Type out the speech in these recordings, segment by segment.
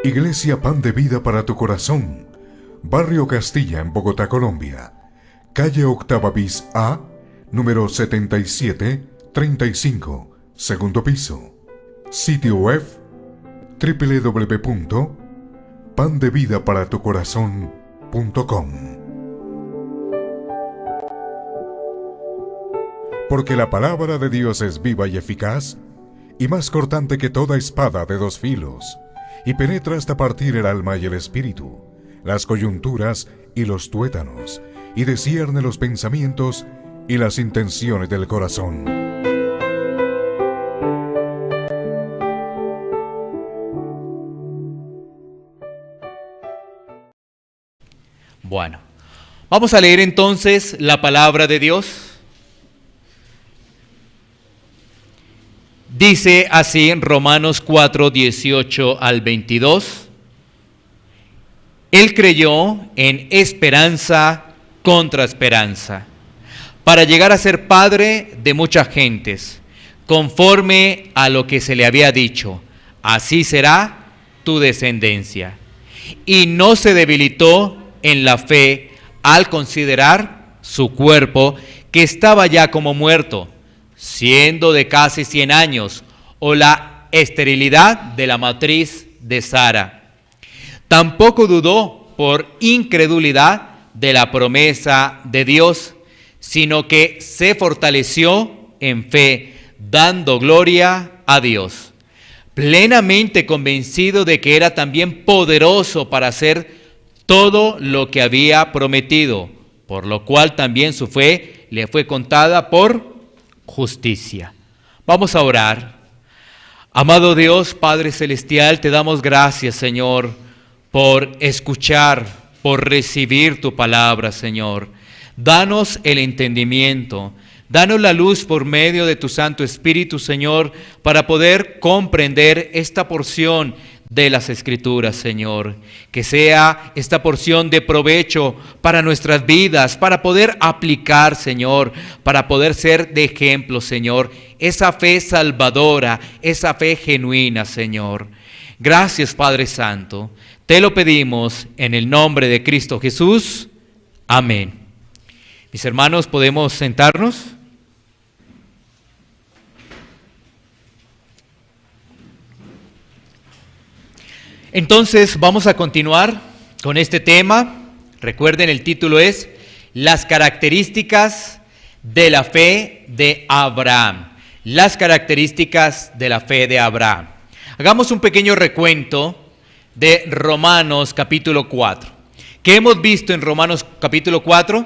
Iglesia Pan de Vida para tu Corazón, Barrio Castilla en Bogotá, Colombia. Calle Octava bis A, número 7735, segundo piso. Sitio web www.pandevidaparatucorazon.com. Porque la palabra de Dios es viva y eficaz, y más cortante que toda espada de dos filos, y penetra hasta partir el alma y el espíritu, las coyunturas y los tuétanos, y discierne los pensamientos y las intenciones del corazón. Bueno, vamos a leer entonces la palabra de Dios. Dice así en Romanos 4, 18 al 22. Él creyó en esperanza contra esperanza, para llegar a ser padre de muchas gentes, conforme a lo que se le había dicho, así será tu descendencia. Y no se debilitó en la fe al considerar su cuerpo, que estaba ya como muerto, siendo de casi 100 años, o la esterilidad de la matriz de Sara. Tampoco dudó por incredulidad de la promesa de Dios, sino que se fortaleció en fe, dando gloria a Dios, plenamente convencido de que era también poderoso para hacer todo lo que había prometido, por lo cual también su fe le fue contada por justicia. Vamos a orar. Amado Dios, Padre Celestial, te damos gracias, Señor, por escuchar, por recibir tu palabra, Señor. Danos el entendimiento, danos la luz por medio de tu Santo Espíritu, Señor, para poder comprender esta porción de las Escrituras, Señor. Que sea esta porción de provecho para nuestras vidas, para poder aplicar, Señor, para poder ser de ejemplo, Señor, esa fe salvadora, esa fe genuina, Señor. Gracias, Padre Santo. Te lo pedimos en el nombre de Cristo Jesús. Amén. Mis hermanos, ¿podemos sentarnos? Entonces vamos a continuar con este tema. Recuerden, el título es Las características de la fe de Abraham. Las características de la fe de Abraham. Hagamos un pequeño recuento de Romanos capítulo 4. ¿Qué hemos visto en Romanos capítulo 4?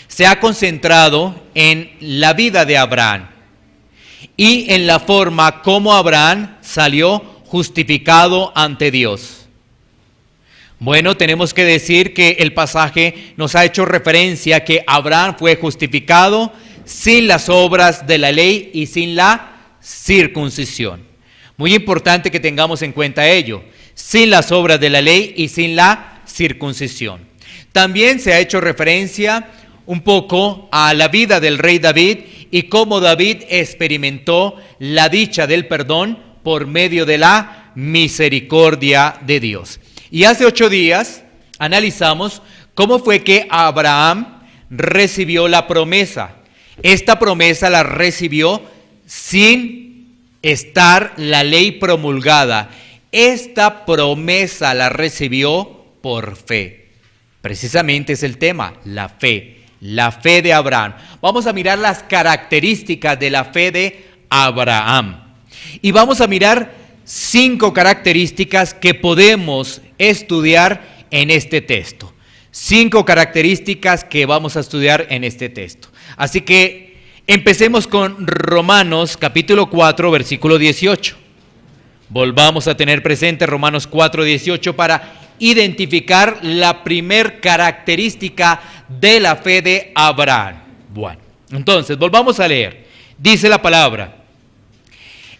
Se ha concentrado en la vida de Abraham y en la forma como Abraham salió justificado ante Dios. Bueno, tenemos que decir que el pasaje nos ha hecho referencia a que Abraham fue justificado sin las obras de la ley y sin la circuncisión. Muy importante que tengamos en cuenta ello, sin las obras de la ley y sin la circuncisión. También se ha hecho referencia un poco a la vida del rey David y cómo David experimentó la dicha del perdón por medio de la misericordia de Dios. Y hace 8 días analizamos cómo fue que Abraham recibió la promesa. Esta promesa la recibió sin estar la ley promulgada. Esta promesa la recibió por fe. Precisamente es el tema, la fe de Abraham. Vamos a mirar las características de la fe de Abraham. Y vamos a mirar 5 características que podemos estudiar en este texto. 5 características que vamos a estudiar en este texto. Así que empecemos con Romanos capítulo 4, versículo 18. Volvamos a tener presente Romanos 4, 18 para identificar la primer característica de la fe de Abraham. Bueno, entonces volvamos a leer. Dice la palabra: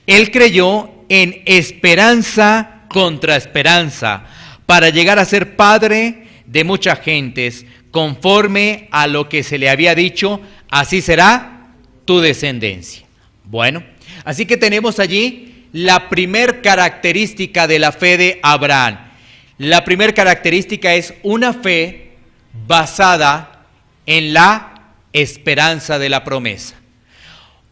Él creyó en esperanza contra esperanza, para llegar a ser padre de muchas gentes, conforme a lo que se le había dicho, así será tu descendencia. Bueno, así que tenemos allí la primer característica de la fe de Abraham. La primera característica es una fe basada en la esperanza de la promesa.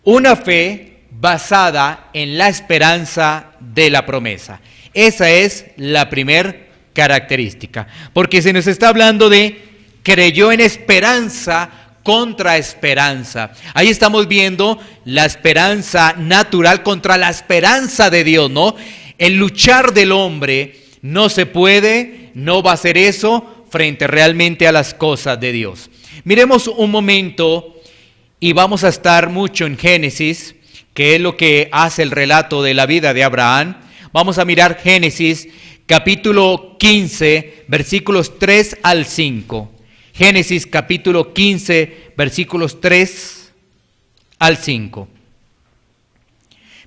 Una fe basada en la esperanza de la promesa. Esa es la primera característica. Porque se nos está hablando de creyó en esperanza contra esperanza. Ahí estamos viendo la esperanza natural contra la esperanza de Dios, ¿no? El luchar del hombre no se puede, no va a hacer eso frente realmente a las cosas de Dios. Miremos un momento y vamos a estar mucho en Génesis, que es lo que hace el relato de la vida de Abraham. Vamos a mirar Génesis capítulo 15, versículos 3 al 5. Génesis capítulo 15, versículos 3 al 5.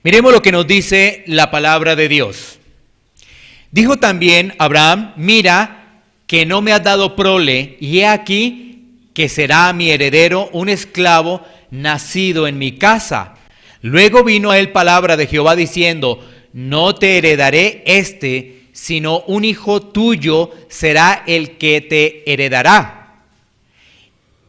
Miremos lo que nos dice la palabra de Dios. Dijo también Abraham, mira que no me has dado prole, y he aquí que será mi heredero un esclavo nacido en mi casa. Luego vino a él palabra de Jehová diciendo, no te heredaré sino un hijo tuyo será el que te heredará.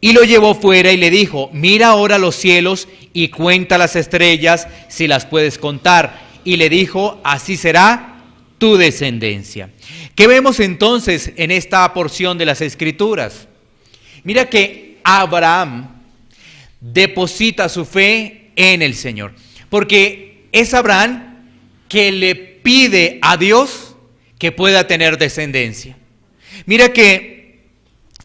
Y lo llevó fuera y le dijo, mira ahora los cielos y cuenta las estrellas si las puedes contar. Y le dijo, así será tu descendencia. ¿Qué vemos entonces en esta porción de las Escrituras? Mira que Abraham deposita su fe en el Señor. Porque es Abraham que le pide a Dios que pueda tener descendencia. Mira que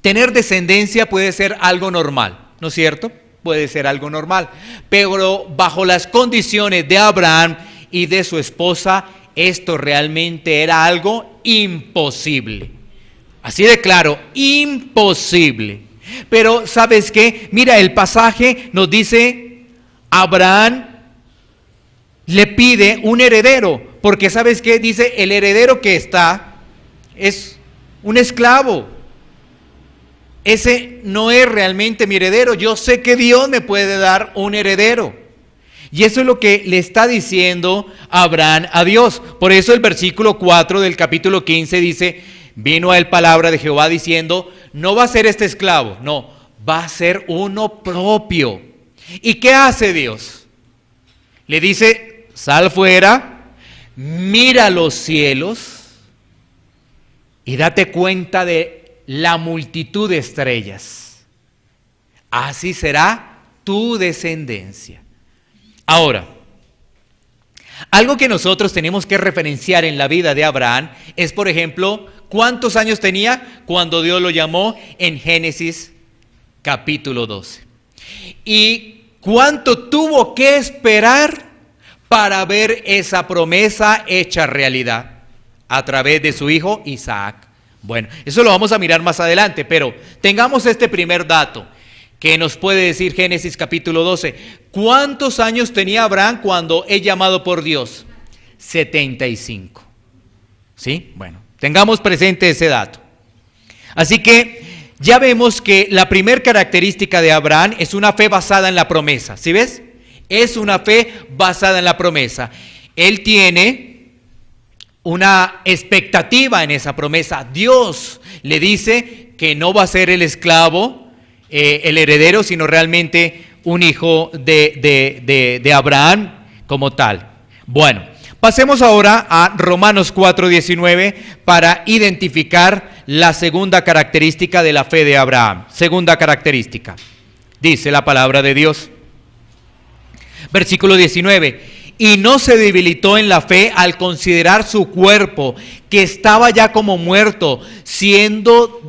tener descendencia puede ser algo normal, ¿no es cierto? Puede ser algo normal, pero bajo las condiciones de Abraham y de su esposa, esto realmente era algo imposible. Así de claro, imposible. Pero ¿sabes qué? Mira, el pasaje nos dice, Abraham le pide un heredero, porque ¿sabes qué? Dice, el heredero que está es un esclavo. Ese no es realmente mi heredero. Yo sé que Dios me puede dar un heredero. Y eso es lo que le está diciendo Abraham a Dios. Por eso el versículo 4 del capítulo 15 dice, vino a él palabra de Jehová diciendo, no va a ser este esclavo, no, va a ser uno propio. ¿Y qué hace Dios? Le dice, sal fuera, mira los cielos y date cuenta de la multitud de estrellas. Así será tu descendencia. Ahora, algo que nosotros tenemos que referenciar en la vida de Abraham es, por ejemplo, ¿cuántos años tenía cuando Dios lo llamó en Génesis capítulo 12? ¿Y cuánto tuvo que esperar para ver esa promesa hecha realidad a través de su hijo Isaac? Bueno, eso lo vamos a mirar más adelante, pero tengamos este primer dato que nos puede decir Génesis capítulo 12. ¿Cuántos años tenía Abraham cuando es llamado por Dios? 75. ¿Sí? Bueno, tengamos presente ese dato. Así que ya vemos que la primera característica de Abraham es una fe basada en la promesa. ¿Sí ves? Es una fe basada en la promesa. Él tiene una expectativa en esa promesa. Dios le dice que no va a ser el esclavo, el heredero, sino realmente un hijo de Abraham como tal. Bueno, pasemos ahora a Romanos 4:19 para identificar la segunda característica de la fe de Abraham. Segunda característica, dice la palabra de Dios. Versículo 19. Y no se debilitó en la fe al considerar su cuerpo, que estaba ya como muerto, siendo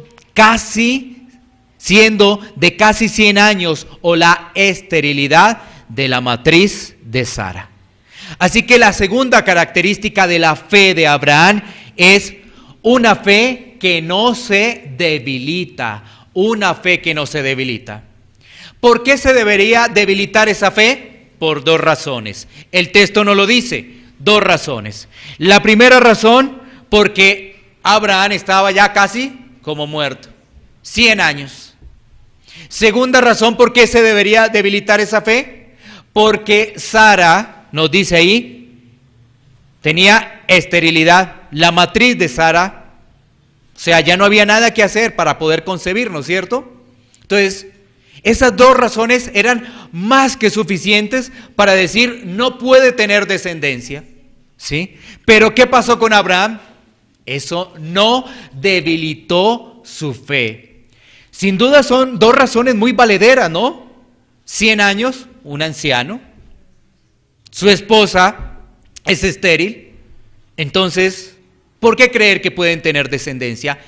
de casi 100 años, o la esterilidad de la matriz de Sara. Así que la segunda característica de la fe de Abraham es una fe que no se debilita. Una fe que no se debilita. ¿Por qué se debería debilitar esa fe? Por dos razones. El texto no lo dice. Dos razones. La primera razón, porque Abraham estaba ya casi como muerto. 100 años. Segunda razón, ¿por qué se debería debilitar esa fe? Porque Sara, nos dice ahí, tenía esterilidad, la matriz de Sara, o sea, ya no había nada que hacer para poder concebir, ¿no es cierto? Entonces, esas dos razones eran más que suficientes para decir no puede tener descendencia, ¿sí? Pero ¿qué pasó con Abraham? Eso no debilitó su fe. Sin duda son dos razones muy valederas, ¿no? 100 años, un anciano, su esposa es estéril, entonces, ¿por qué creer que pueden tener descendencia?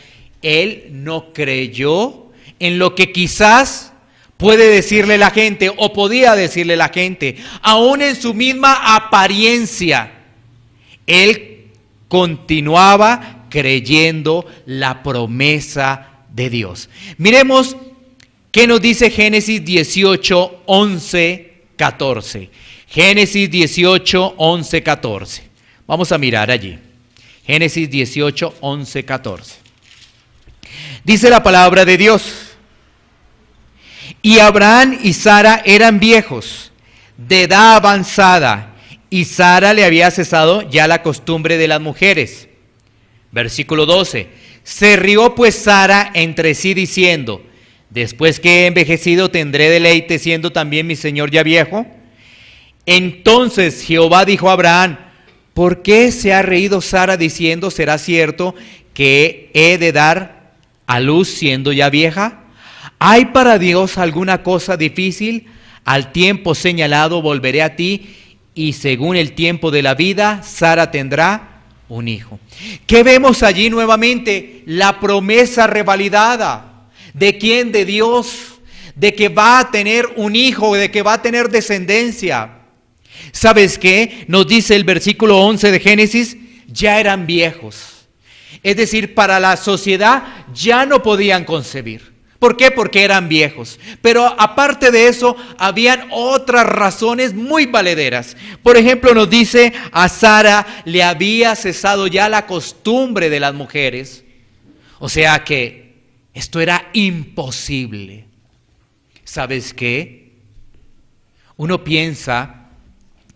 Él no creyó en lo que quizás puede decirle la gente o podía decirle la gente, aún en su misma apariencia. Él continuaba creyendo la promesa de Dios. Miremos qué nos dice Génesis 18, 11, 14. Génesis 18, 11, 14. Vamos a mirar allí. Génesis 18, 11, 14. Dice la palabra de Dios. Y Abraham y Sara eran viejos, de edad avanzada, y Sara le había cesado ya la costumbre de las mujeres. Versículo 12. Se rió pues Sara entre sí diciendo, después que he envejecido tendré deleite siendo también mi señor ya viejo. Entonces Jehová dijo a Abraham, ¿por qué se ha reído Sara diciendo, será cierto que he de dar a luz siendo ya vieja? ¿Hay para Dios alguna cosa difícil? Al tiempo señalado volveré a ti, y según el tiempo de la vida, Sara tendrá un hijo. ¿Qué vemos allí nuevamente? La promesa revalidada. ¿De quién? De Dios. De que va a tener un hijo, de que va a tener descendencia. ¿Sabes qué? Nos dice el versículo 11 de Génesis, ya eran viejos. Es decir, para la sociedad ya no podían concebir. ¿Por qué? Porque eran viejos. Pero aparte de eso, habían otras razones muy valederas. Por ejemplo, nos dice, a Sara le había cesado ya la costumbre de las mujeres. O sea que esto era imposible. ¿Sabes qué? Uno piensa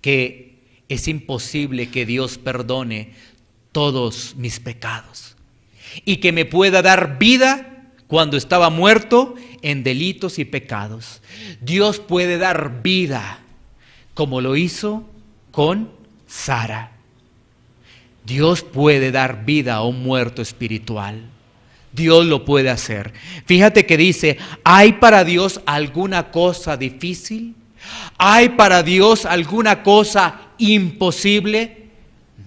que es imposible que Dios perdone todos mis pecados y que me pueda dar vida cuando estaba muerto en delitos y pecados. Dios puede dar vida como lo hizo con Sara. Dios puede dar vida a un muerto espiritual. Dios lo puede hacer. Fíjate que dice, ¿hay para Dios alguna cosa difícil? ¿Hay para Dios alguna cosa imposible?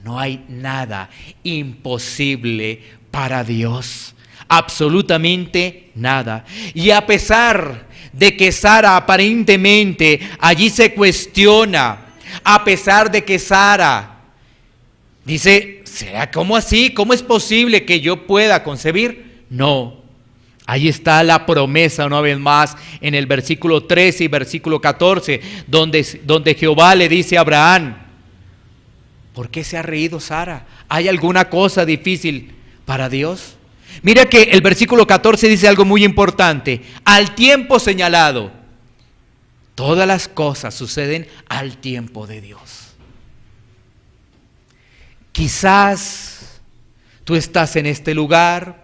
No hay nada imposible para Dios. Absolutamente nada. Y a pesar de que Sara aparentemente allí se cuestiona, a pesar de que Sara dice, ¿será cómo así? ¿Cómo es posible que yo pueda concebir? No. Ahí está la promesa una vez más en el versículo 13 y versículo 14, donde Jehová le dice a Abraham, ¿por qué se ha reído Sara? ¿Hay alguna cosa difícil para Dios? Mira que el versículo 14 dice algo muy importante. Al tiempo señalado. Todas las cosas suceden al tiempo de Dios. Quizás tú estás en este lugar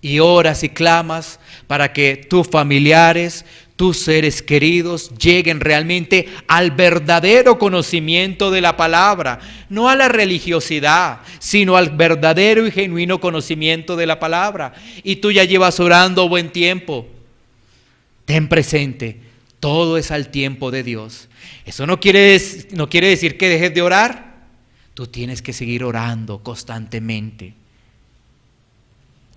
y oras y clamas para que tus familiares, tus seres queridos lleguen realmente al verdadero conocimiento de la palabra, no a la religiosidad, sino al verdadero y genuino conocimiento de la palabra. Y tú ya llevas orando buen tiempo. Ten presente, todo es al tiempo de Dios. Eso no quiere decir que dejes de orar. Tú tienes que seguir orando constantemente.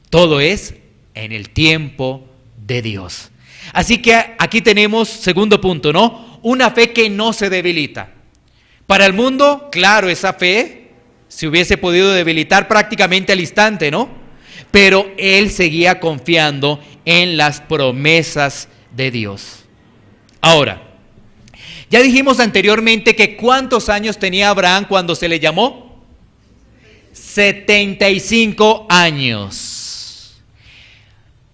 Todo es en el tiempo de Dios. Así que aquí tenemos, segundo punto, ¿no? Una fe que no se debilita. Para el mundo, claro, esa fe se hubiese podido debilitar prácticamente al instante, ¿no? Pero él seguía confiando en las promesas de Dios. Ahora, ya dijimos anteriormente que ¿cuántos años tenía Abraham cuando se le llamó? 75 años.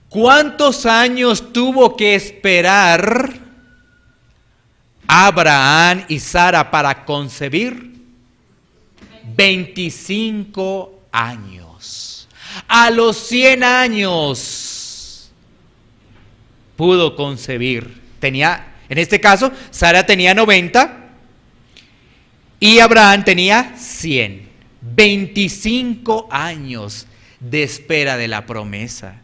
¿Cuántos años tuvo que esperar Abraham y Sara para concebir? 25 años. A los 100 años pudo concebir. En este caso, Sara tenía 90 y Abraham tenía 100. 25 años de espera de la promesa.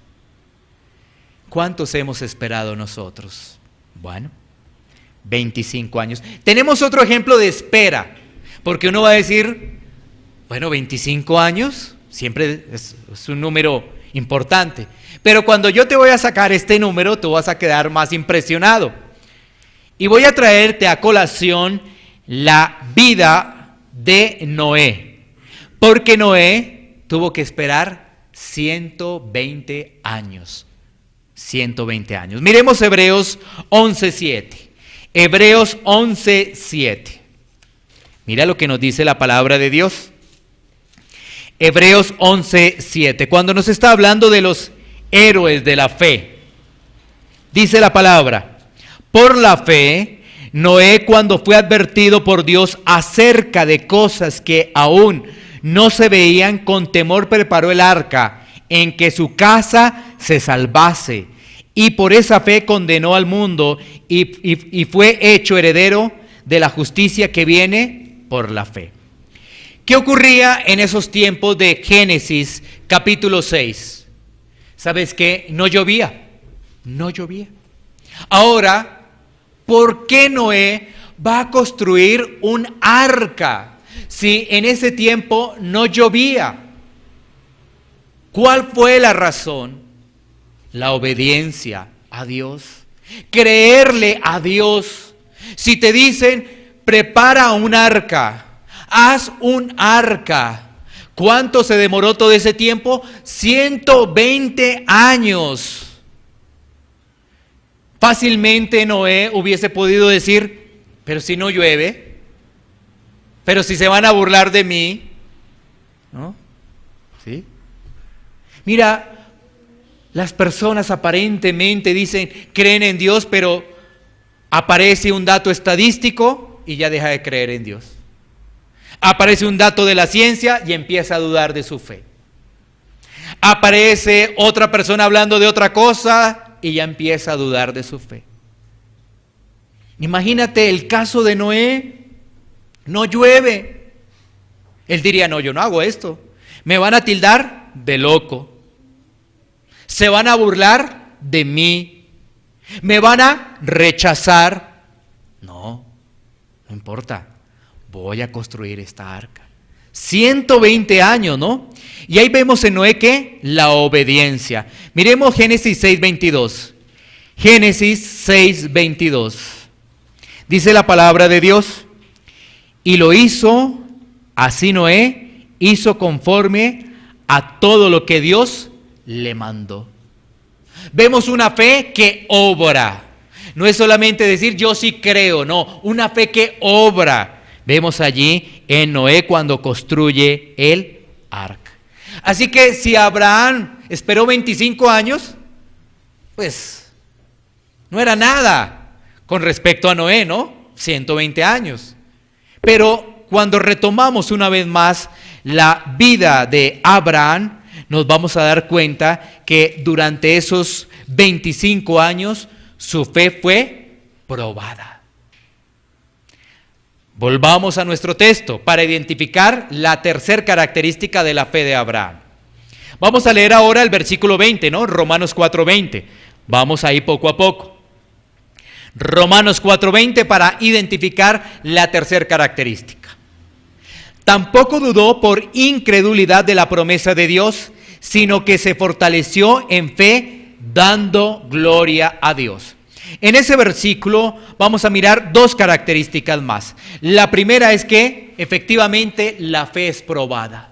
¿Cuántos hemos esperado nosotros? Bueno, 25 años. Tenemos otro ejemplo de espera, porque uno va a decir, bueno, 25 años siempre es un número importante. Pero cuando yo te voy a sacar este número, tú vas a quedar más impresionado. Y voy a traerte a colación la vida de Noé. Porque Noé tuvo que esperar 120 años. 120 años. Miremos Hebreos 11:7. Hebreos 11:7. Mira lo que nos dice la palabra de Dios. Hebreos 11:7. Cuando nos está hablando de los héroes de la fe, dice la palabra: por la fe, Noé, cuando fue advertido por Dios acerca de cosas que aún no se veían, con temor preparó el arca en que su casa se salvase, y por esa fe condenó al mundo y fue hecho heredero de la justicia que viene por la fe. ¿Qué ocurría en esos tiempos de Génesis capítulo 6? ¿Sabes qué? No llovía. Ahora, ¿por qué Noé va a construir un arca si en ese tiempo no llovía? ¿Cuál fue la razón? La obediencia a Dios. Creerle a Dios. Si te dicen, prepara un arca, haz un arca. ¿Cuánto se demoró todo ese tiempo? 120 años. Fácilmente Noé hubiese podido decir, pero si no llueve, pero si se van a burlar de mí, ¿no? ¿Sí? Mira, las personas aparentemente dicen, creen en Dios, pero aparece un dato estadístico y ya deja de creer en Dios. Aparece un dato de la ciencia y empieza a dudar de su fe. Aparece otra persona hablando de otra cosa y ya empieza a dudar de su fe. Imagínate el caso de Noé. No llueve. Él diría, no, yo no hago esto. Me van a tildar de loco. Se van a burlar de mí. Me van a rechazar. No importa. Voy a construir esta arca. 120 años, ¿no? Y ahí vemos en Noé que la obediencia. Miremos Génesis 6:22. Génesis 6:22. Dice la palabra de Dios: y lo hizo, así Noé hizo conforme a todo lo que Dios le mandó. Vemos una fe que obra. No es solamente decir yo sí creo, no, una fe que obra. Vemos allí en Noé cuando construye el arca. Así que si Abraham esperó 25 años, pues no era nada con respecto a Noé, ¿no? 120 años. Pero cuando retomamos una vez más la vida de Abraham, nos vamos a dar cuenta que durante esos 25 años su fe fue probada. Volvamos a nuestro texto para identificar la tercera característica de la fe de Abraham. Vamos a leer ahora el versículo 20, ¿no? Romanos 4:20. Vamos ahí poco a poco. Romanos 4:20 para identificar la tercera característica. Tampoco dudó por incredulidad de la promesa de Dios, sino que se fortaleció en fe, dando gloria a Dios. En ese versículo vamos a mirar dos características más. La primera es que efectivamente la fe es probada.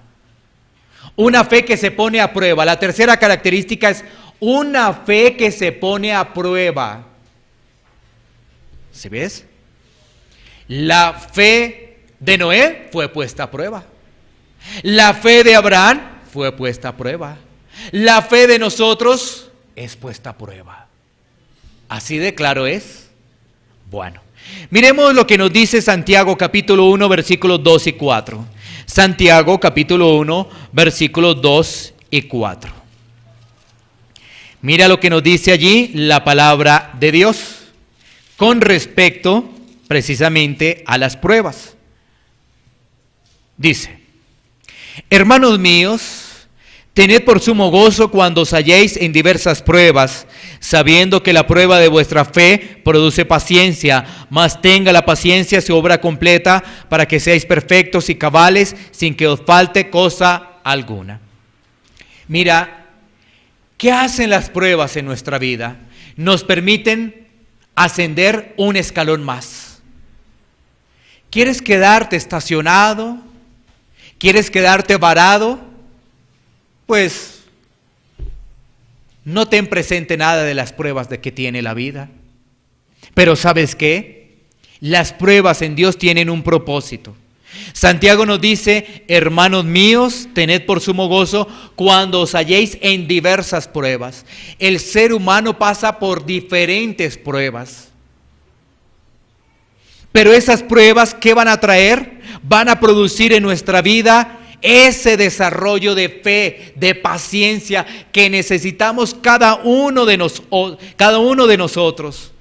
Una fe que se pone a prueba. La tercera característica es una fe que se pone a prueba. ¿Sí ves? La fe de Noé fue puesta a prueba. La fe de Abraham fue puesta a prueba. La fe de nosotros es puesta a prueba. ¿Así de claro es? Bueno, miremos lo que nos dice Santiago capítulo 1 versículos 2 y 4. Santiago capítulo 1, versículos 2 y 4. Mira lo que nos dice allí la palabra de Dios con respecto precisamente a las pruebas. Dice: hermanos míos, tened por sumo gozo cuando os halléis en diversas pruebas, sabiendo que la prueba de vuestra fe produce paciencia, mas tenga la paciencia su obra completa, para que seáis perfectos y cabales, sin que os falte cosa alguna. Mira, ¿qué hacen las pruebas en nuestra vida? Nos permiten ascender un escalón más. ¿Quieres quedarte estacionado? ¿Quieres quedarte varado? Pues no ten presente nada de las pruebas de que tiene la vida. Pero ¿sabes qué? Las pruebas en Dios tienen un propósito. Santiago nos dice: hermanos míos, tened por sumo gozo cuando os halléis en diversas pruebas. El ser humano pasa por diferentes pruebas. Pero esas pruebas, ¿qué van a traer? Van a producir en nuestra vida ese desarrollo de fe, de paciencia que necesitamos cada uno de nosotros.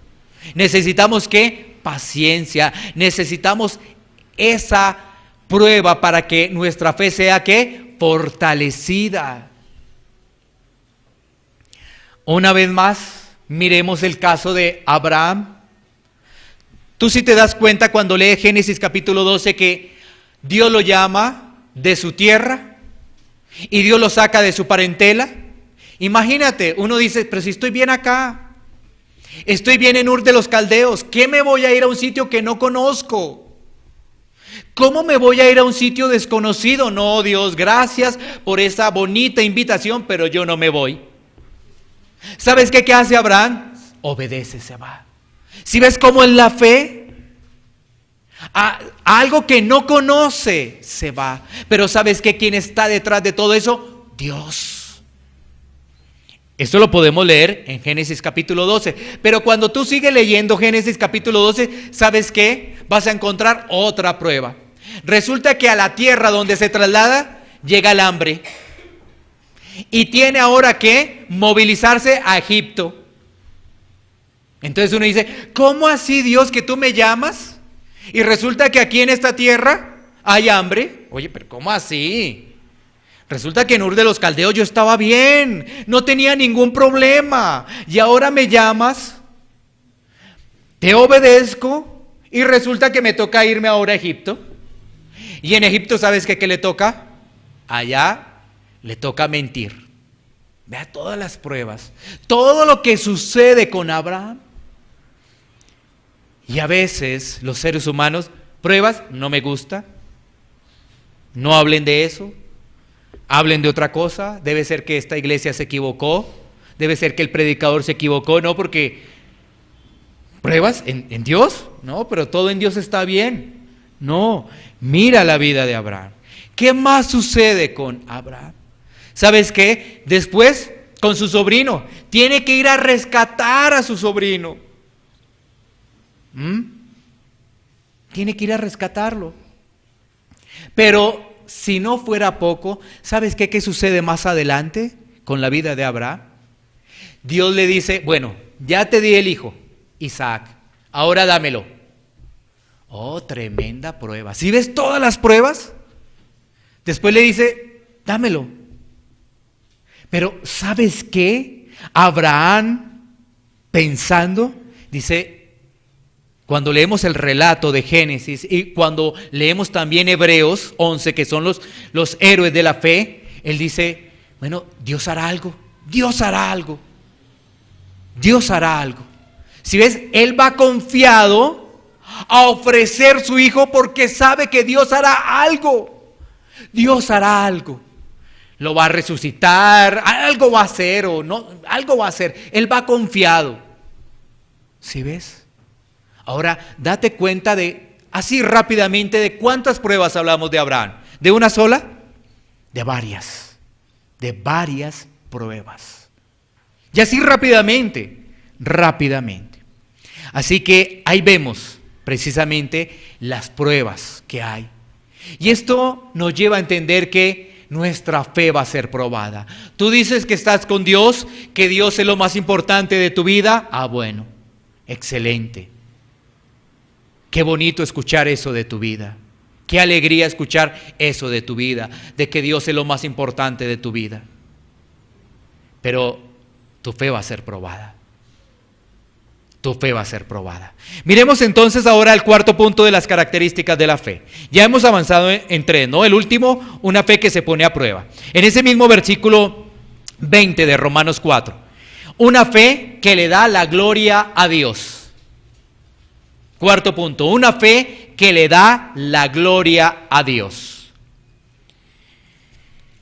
Necesitamos ¿qué? Paciencia. Necesitamos esa prueba para que nuestra fe sea ¿qué? Fortalecida. Una vez más, miremos el caso de Abraham. Tú sí te das cuenta cuando lees Génesis capítulo 12 que Dios lo llama de su tierra y Dios lo saca de su parentela. Imagínate, uno dice: pero si estoy bien acá, estoy bien en Ur de los Caldeos, ¿qué me voy a ir a un sitio que no conozco? ¿Cómo me voy a ir a un sitio desconocido? No, Dios, gracias por esa bonita invitación, pero yo no me voy. ¿Sabes qué hace Abraham? Obedece, se va. ¿Si ves cómo en la fe, a algo que no conoce, se va? Pero ¿sabes qué? ¿Quién está detrás de todo eso? Dios. Esto lo podemos leer en Génesis capítulo 12. Pero cuando tú sigues leyendo Génesis capítulo 12, ¿sabes qué? Vas a encontrar otra prueba. Resulta que a la tierra donde se traslada llega el hambre. Y tiene ahora que movilizarse a Egipto. Entonces uno dice: ¿cómo así, Dios, que tú me llamas? Y resulta que aquí en esta tierra hay hambre. Oye, pero ¿cómo así? Resulta que en Ur de los Caldeos yo estaba bien, no tenía ningún problema. Y ahora me llamas, te obedezco y resulta que me toca irme ahora a Egipto. Y en Egipto, ¿sabes qué le toca? Allá le toca mentir. Vea todas las pruebas, todo lo que sucede con Abraham. Y a veces los seres humanos, pruebas, no me gusta, no hablen de eso, hablen de otra cosa. Debe ser que esta iglesia se equivocó, debe ser que el predicador se equivocó, no, porque pruebas en Dios, no, pero todo en Dios está bien. No, mira la vida de Abraham. ¿Qué más sucede con Abraham? ¿Sabes qué? Después, con su sobrino, tiene que ir a rescatar a su sobrino. Tiene que ir a rescatarlo. Pero si no fuera poco, ¿sabes qué sucede más adelante con la vida de Abraham? Dios le dice: bueno, ya te di el hijo, Isaac, ahora dámelo. Oh, tremenda prueba. ¿Sí ves todas las pruebas? Después le dice: dámelo. Pero ¿sabes qué? Abraham, pensando, dice, cuando leemos el relato de Génesis y cuando leemos también Hebreos 11, que son los héroes de la fe, él dice: bueno, Dios hará algo, Dios hará algo, Dios hará algo. Si ves, él va confiado a ofrecer su hijo porque sabe que Dios hará algo, Dios hará algo. Lo va a resucitar, algo va a hacer o no, algo va a hacer. Él va confiado. ¿Sí ves? Ahora, date cuenta así rápidamente, de cuántas pruebas hablamos de Abraham. ¿De una sola? De varias pruebas. Y así rápidamente. Así que ahí vemos precisamente las pruebas que hay. Y esto nos lleva a entender que nuestra fe va a ser probada. Tú dices que estás con Dios, que Dios es lo más importante de tu vida. Ah, bueno, excelente. Qué bonito escuchar eso de tu vida. Qué alegría escuchar eso de tu vida, de que Dios es lo más importante de tu vida. Pero tu fe va a ser probada. Tu fe va a ser probada. Miremos entonces ahora el cuarto punto de las características de la fe. Ya hemos avanzado en tres, ¿no? El último, una fe que se pone a prueba. En ese mismo versículo 20 de Romanos 4. Una fe que le da la gloria a Dios. Cuarto punto, una fe que le da la gloria a Dios.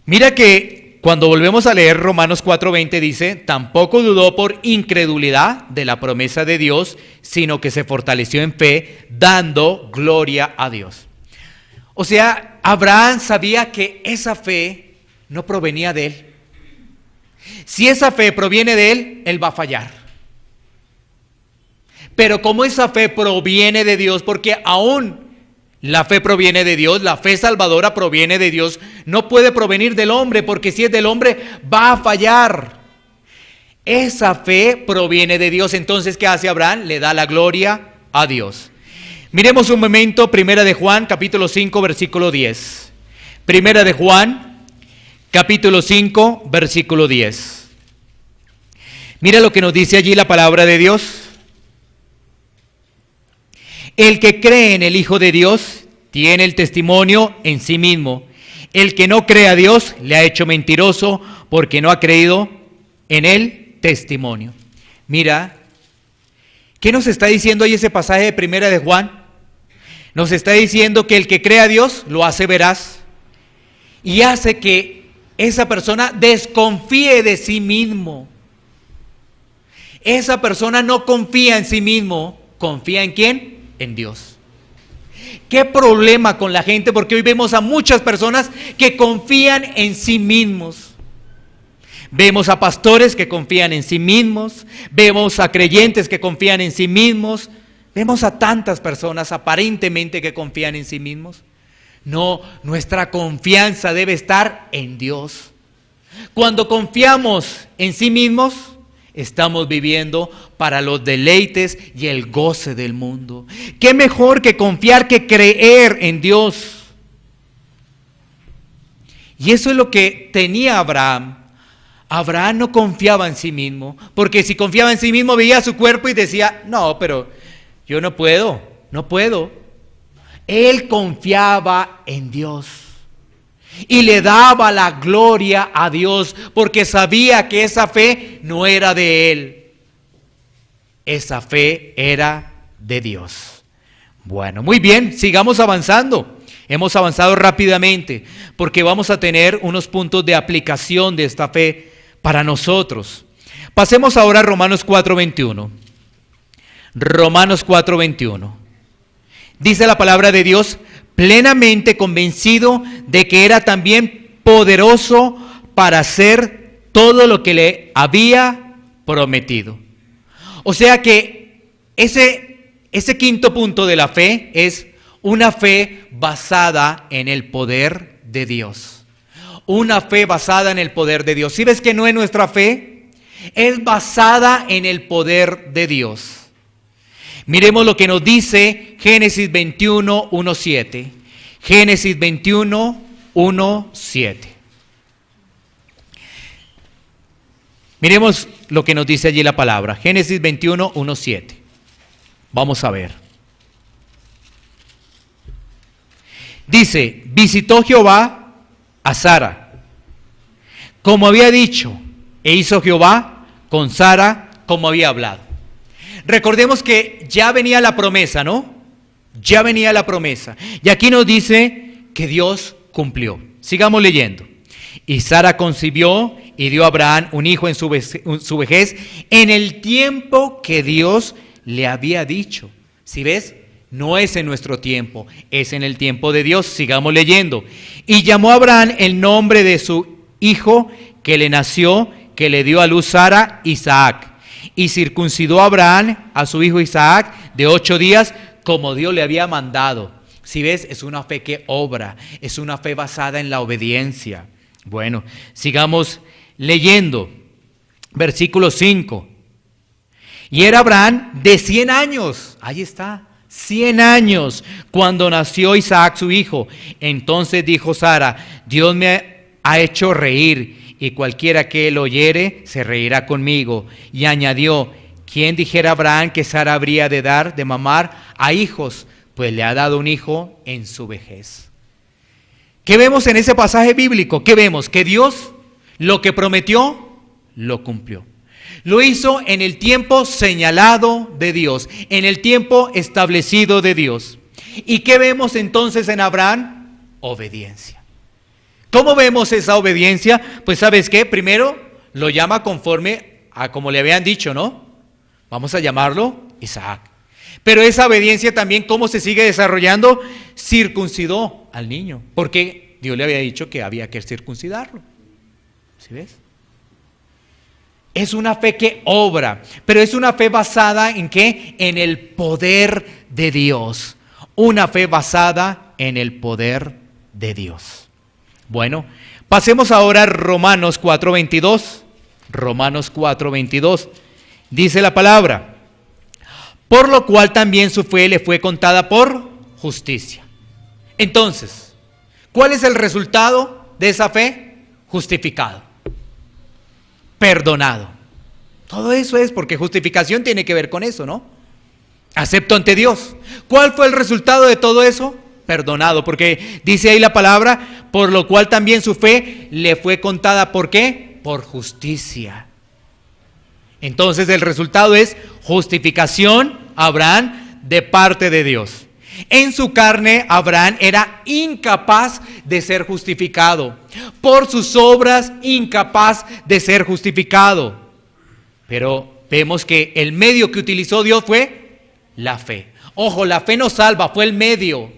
Mira que cuando volvemos a leer Romanos 4:20 dice, tampoco dudó por incredulidad de la promesa de Dios, sino que se fortaleció en fe, dando gloria a Dios. O sea, Abraham sabía que esa fe no provenía de él. Si esa fe proviene de él, él va a fallar. Pero como esa fe proviene de Dios, porque aún la fe proviene de Dios, la fe salvadora proviene de Dios, no puede provenir del hombre, porque si es del hombre va a fallar. Esa fe proviene de Dios. Entonces, ¿qué hace Abraham? Le da la gloria a Dios. Miremos un momento, Primera de Juan, capítulo 5, versículo 10. Primera de Juan, capítulo 5, versículo 10. Mira lo que nos dice allí la palabra de Dios. El que cree en el Hijo de Dios tiene el testimonio en sí mismo. El que no cree a Dios le ha hecho mentiroso porque no ha creído en el testimonio. Mira, ¿qué nos está diciendo ahí ese pasaje de Primera de Juan? Nos está diciendo que el que cree a Dios lo hace veraz y hace que esa persona desconfíe de sí mismo. Esa persona no confía en sí mismo, ¿confía en quién? En Dios. ¿Qué problema con la gente? Porque hoy vemos a muchas personas que confían en sí mismos. Vemos a pastores que confían en sí mismos, vemos a creyentes que confían en sí mismos, vemos a tantas personas aparentemente que confían en sí mismos. No, nuestra confianza debe estar en Dios. Cuando confiamos en sí mismos, estamos viviendo para los deleites y el goce del mundo. ¿Qué mejor que confiar que creer en Dios? Y eso es lo que tenía Abraham. Abraham no confiaba en sí mismo, porque si confiaba en sí mismo veía su cuerpo y decía, no, pero yo no puedo. Él confiaba en Dios. Y le daba la gloria a Dios porque sabía que esa fe no era de él. Esa fe era de Dios. Bueno, muy bien, sigamos avanzando. Hemos avanzado rápidamente porque vamos a tener unos puntos de aplicación de esta fe para nosotros. Pasemos ahora a Romanos 4:21. Romanos 4:21. Dice la palabra de Dios, plenamente convencido de que era también poderoso para hacer todo lo que le había prometido. O sea que ese quinto punto de la fe es una fe basada en el poder de Dios. Una fe basada en el poder de Dios. ¿Sí ves que no es nuestra fe? Es basada en el poder de Dios. Miremos lo que nos dice Génesis 21, 1:7. Génesis 21, 1:7. Miremos lo que nos dice allí la palabra. Génesis 21, 1:7. Vamos a ver. Dice, visitó Jehová a Sara, como había dicho, e hizo Jehová con Sara como había hablado. Recordemos que ya venía la promesa, ¿no? Ya venía la promesa. Y aquí nos dice que Dios cumplió. Sigamos leyendo. Y Sara concibió y dio a Abraham un hijo en su vejez, en el tiempo que Dios le había dicho. ¿Sí ves? No es en nuestro tiempo, es en el tiempo de Dios. Sigamos leyendo. Y llamó a Abraham el nombre de su hijo que le nació, que le dio a luz Sara, Isaac. Y circuncidó a Abraham a su hijo Isaac de 8 días, como Dios le había mandado. Si ves, es una fe que obra, es una fe basada en la obediencia. Bueno, sigamos leyendo. Versículo 5. Y era Abraham de 100 años. Ahí está. 100 años cuando nació Isaac su hijo. Entonces dijo Sara: Dios me ha hecho reír, y cualquiera que lo oyere se reirá conmigo. Y añadió: ¿quién dijera a Abraham que Sara habría de dar de mamar a hijos? Pues le ha dado un hijo en su vejez. ¿Qué vemos en ese pasaje bíblico? ¿Qué vemos? Que Dios lo que prometió lo cumplió. Lo hizo en el tiempo señalado de Dios, en el tiempo establecido de Dios. ¿Y qué vemos entonces en Abraham? Obediencia. ¿Cómo vemos esa obediencia? Pues ¿sabes qué? Primero lo llama conforme a como le habían dicho, ¿no? Vamos a llamarlo Isaac. Pero esa obediencia también, ¿cómo se sigue desarrollando? Circuncidó al niño, porque Dios le había dicho que había que circuncidarlo. ¿Sí ves? Es una fe que obra, pero es una fe basada ¿en qué? En el poder de Dios. Una fe basada en el poder de Dios. Bueno, pasemos ahora a Romanos 4:22. Romanos 4:22. Dice la palabra: por lo cual también su fe le fue contada por justicia. Entonces, ¿cuál es el resultado de esa fe? Justificado. Perdonado. Todo eso es porque justificación tiene que ver con eso, ¿no? Acepto ante Dios. ¿Cuál fue el resultado de todo eso? Perdonado, porque dice ahí la palabra: por lo cual también su fe le fue contada, ¿por qué? Por justicia. Entonces el resultado es justificación a Abraham de parte de Dios. En su carne, Abraham era incapaz de ser justificado. Por sus obras, incapaz de ser justificado. Pero vemos que el medio que utilizó Dios fue la fe. Ojo, la fe no salva, fue el medio.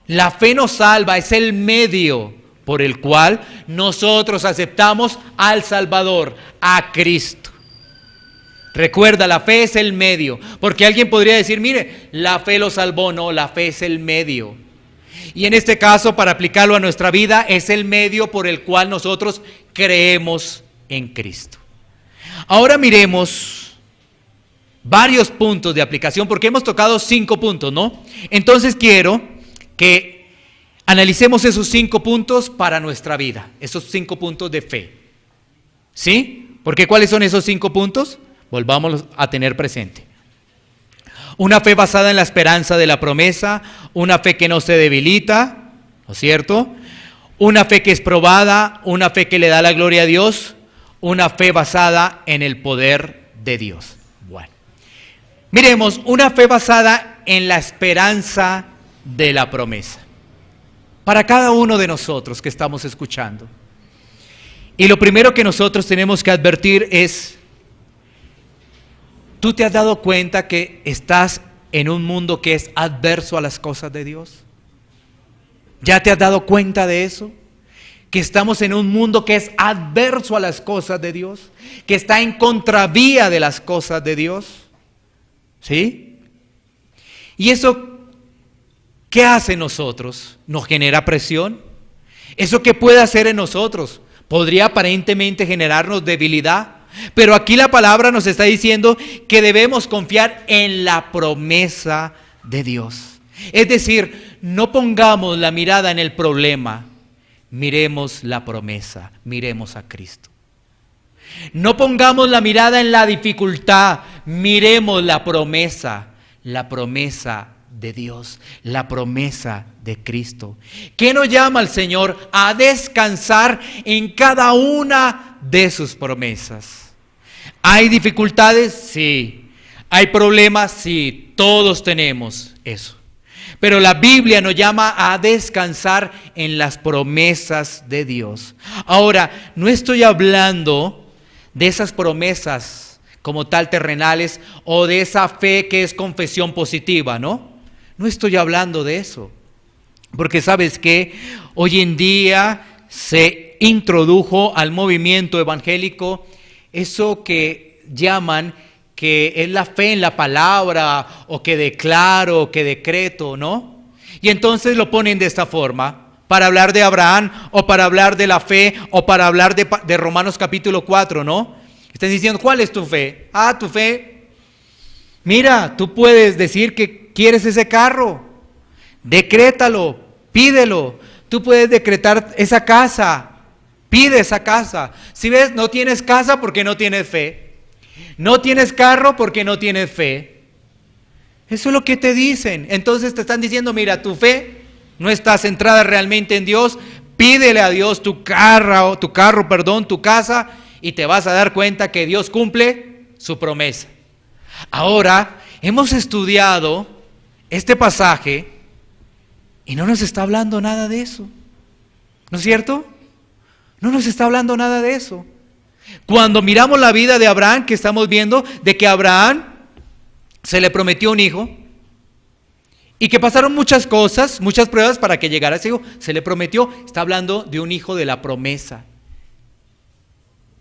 La fe nos salva, es el medio por el cual nosotros aceptamos al Salvador, a Cristo. Recuerda, la fe es el medio, porque alguien podría decir: mire, la fe lo salvó. No, la fe es el medio. Y en este caso, para aplicarlo a nuestra vida, es el medio por el cual nosotros creemos en Cristo. Ahora miremos varios puntos de aplicación, porque hemos tocado 5 puntos, ¿no? Entonces quiero que analicemos esos 5 puntos para nuestra vida, esos 5 puntos de fe. ¿Sí? Porque ¿cuáles son esos 5 puntos? Volvámoslos a tener presente. Una fe basada en la esperanza de la promesa, una fe que no se debilita, ¿no es cierto? Una fe que es probada, una fe que le da la gloria a Dios, una fe basada en el poder de Dios. Bueno, miremos, una fe basada en la esperanza de la promesa. Para cada uno de nosotros que estamos escuchando. Y lo primero que nosotros tenemos que advertir es: ¿tú te has dado cuenta que estás en un mundo que es adverso a las cosas de Dios? ¿Ya te has dado cuenta de eso? Que estamos en un mundo que es adverso a las cosas de Dios, que está en contravía de las cosas de Dios. ¿Sí? Y eso, ¿qué hace en nosotros? ¿Nos genera presión? ¿Eso qué puede hacer en nosotros? Podría aparentemente generarnos debilidad. Pero aquí la palabra nos está diciendo que debemos confiar en la promesa de Dios. Es decir, no pongamos la mirada en el problema, miremos la promesa, miremos a Cristo. No pongamos la mirada en la dificultad, miremos la promesa de Dios, la promesa de Cristo. ¿Qué nos llama el Señor? A descansar en cada una de sus promesas. ¿Hay dificultades? Sí. ¿Hay problemas? Sí. Todos tenemos eso. Pero la Biblia nos llama a descansar en las promesas de Dios. Ahora, no estoy hablando de esas promesas como tal terrenales o de esa fe que es confesión positiva, ¿no? No estoy hablando de eso. Porque ¿sabes qué? Hoy en día se introdujo al movimiento evangélico eso que llaman que es la fe en la palabra, o que declaro, o que decreto, ¿no? Y entonces lo ponen de esta forma, para hablar de Abraham, o para hablar de la fe, o para hablar de Romanos capítulo 4, ¿no? Están diciendo, ¿cuál es tu fe? Ah, tu fe. Mira, tú puedes decir que quieres ese carro, decrétalo, pídelo. Tú puedes decretar esa casa, pide esa casa. Si ves, no tienes casa porque no tienes fe. No tienes carro porque no tienes fe. Eso es lo que te dicen. Entonces te están diciendo, mira, tu fe no está centrada realmente en Dios. Pídele a Dios tu casa, y te vas a dar cuenta que Dios cumple su promesa. Ahora, hemos estudiado este pasaje y no nos está hablando nada de eso. ¿No es cierto? No nos está hablando nada de eso. Cuando miramos la vida de Abraham, que estamos viendo de que a Abraham se le prometió un hijo y que pasaron muchas cosas, muchas pruebas para que llegara ese hijo, se le prometió, está hablando de un hijo de la promesa.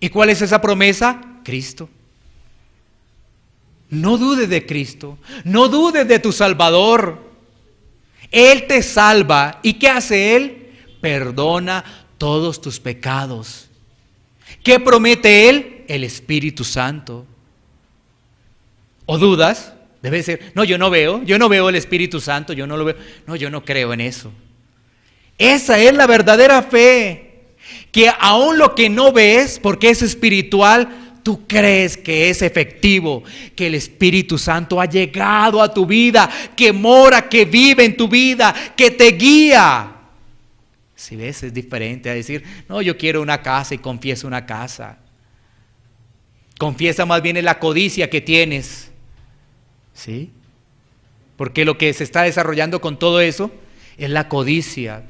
¿Y cuál es esa promesa? Cristo. No dudes de Cristo, no dudes de tu Salvador. Él te salva. ¿Y qué hace Él? Perdona todos tus pecados. ¿Qué promete Él? El Espíritu Santo. ¿O dudas? Debe ser, no, yo no veo el Espíritu Santo, yo no lo veo. No, yo no creo en eso. Esa es la verdadera fe. Que aún lo que no ves, porque es espiritual, tú crees que es efectivo, que el Espíritu Santo ha llegado a tu vida, que mora, que vive en tu vida, que te guía. Si ves, es diferente a decir, no, yo quiero una casa y confieso una casa. Confiesa más bien en la codicia que tienes. ¿Sí? Porque lo que se está desarrollando con todo eso es la codicia.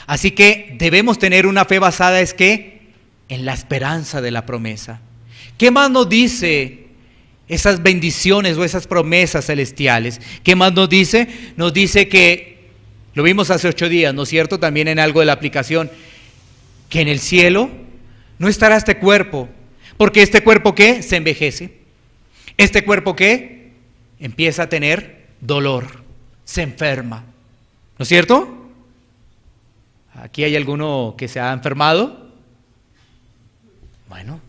Así que debemos tener una fe basada en la esperanza de la promesa. ¿Qué más nos dice esas bendiciones o esas promesas celestiales? ¿Qué más nos dice? Nos dice que, lo vimos hace 8 días, ¿no es cierto? También en algo de la aplicación, que en el cielo no estará este cuerpo, porque este cuerpo ¿qué? Se envejece. Este cuerpo ¿qué? Empieza a tener dolor, se enferma, ¿no es cierto? ¿Aquí hay alguno que se ha enfermado? Bueno,